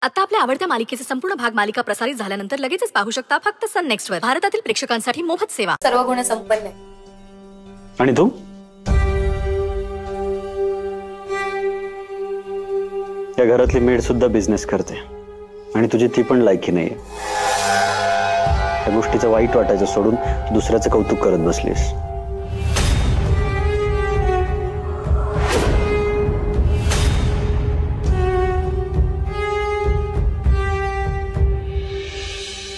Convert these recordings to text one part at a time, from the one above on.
आता आपल्या आवडत्या मालिकेचे संपूर्ण भाग मालिका प्रसारित झाल्यानंतर लगेचच पाहू शकता फक्त सन नेक्स्ट वर। भारतातील प्रेक्षकांसाठी मोफत सेवा। सर्व गुण संपन्न आहे। आणि तू या घरातली मेड सुद्धा बिझनेस करते आणि तुझी ती पण लायकी नाहीये। त्या गोष्टीचं वाईट वाटायचं सोडून दुसऱ्याचं कौतुक करत बसलीस।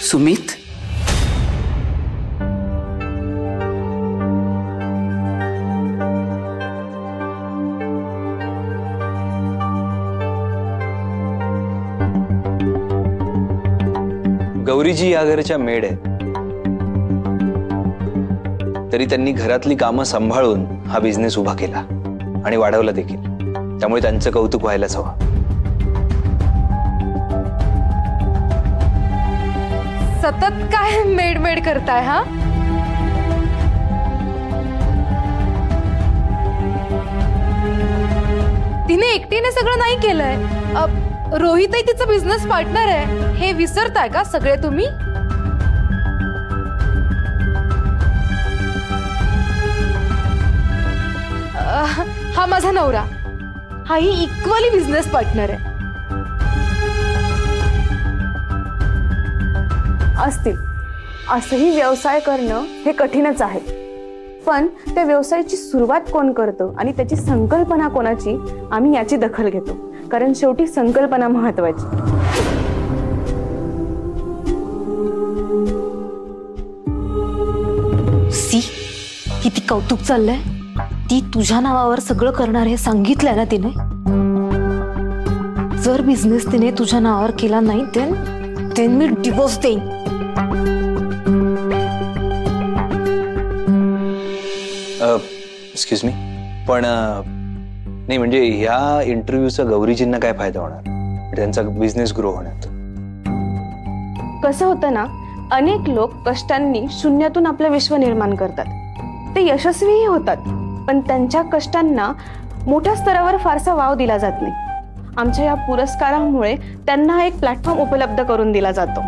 सुमित, गौरीजी या घराच्या मेड आहेत, तरी त्यांनी घरातली कामं सांभाळून हा बिझनेस उभा केला आणि वाढवला देखील। त्यामुळे त्यांचं कौतुक व्हायलाच हवं। सतत काय मेड मेड करताय हा? तिने एकटीने सगळं नाही केलंय। रोहितही तिचा बिझनेस पार्टनर आहे, हे विसरताय का सगळे तुम्ही? हा माझा नवरा, हाही इक्वली बिझनेस पार्टनर आहे। असतील असंही व्यवसाय करणं हे कठीणच आहे, पण त्या व्यवसायाची सुरुवात कोण करतं आणि त्याची संकल्पना कोणाची, आम्ही याची दखल घेतो, कारण शेवटी संकल्पना महत्वाची। सी, किती कौतुक चाललंय। ती तुझ्या नावावर सगळं करणार हे सांगितलंय ना तिने। जर बिझनेस तिने तुझ्या नावावर केला नाही तर मी डिवोर्स देईन। एक्सक्यूज मी, पण नाही म्हणजे ह्या इंटरव्ह्यूचा गौरीजींना काय फायदा होणार त्यांचा बिझनेस ग्रो होण्यात? कसं होतं ना, अनेक लोक कष्टांनी शून्यातून आपलं विश्व निर्माण करतात, ते यशस्वीही होतात, पण त्यांच्या कष्टांना मोठ्या स्तरावर फारसा वाव दिला जात नाही। आमच्या या पुरस्कारामुळे त्यांना एक प्लॅटफॉर्म उपलब्ध करून दिला जातो,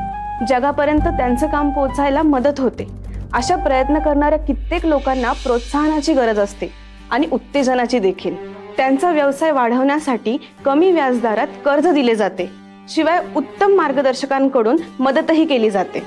जगापर्यंत त्यांचं काम पोहोचायला मदत होते। अशा प्रयत्न करणाऱ्या कित्येक लोकांना प्रोत्साहनाची गरज असते आणि उत्तेजनाची देखील। त्यांचा व्यवसाय वाढवण्यासाठी कमी व्याजदरात कर्ज दिले जाते, शिवाय उत्तम मार्गदर्शकांकडून मदतही केली जाते।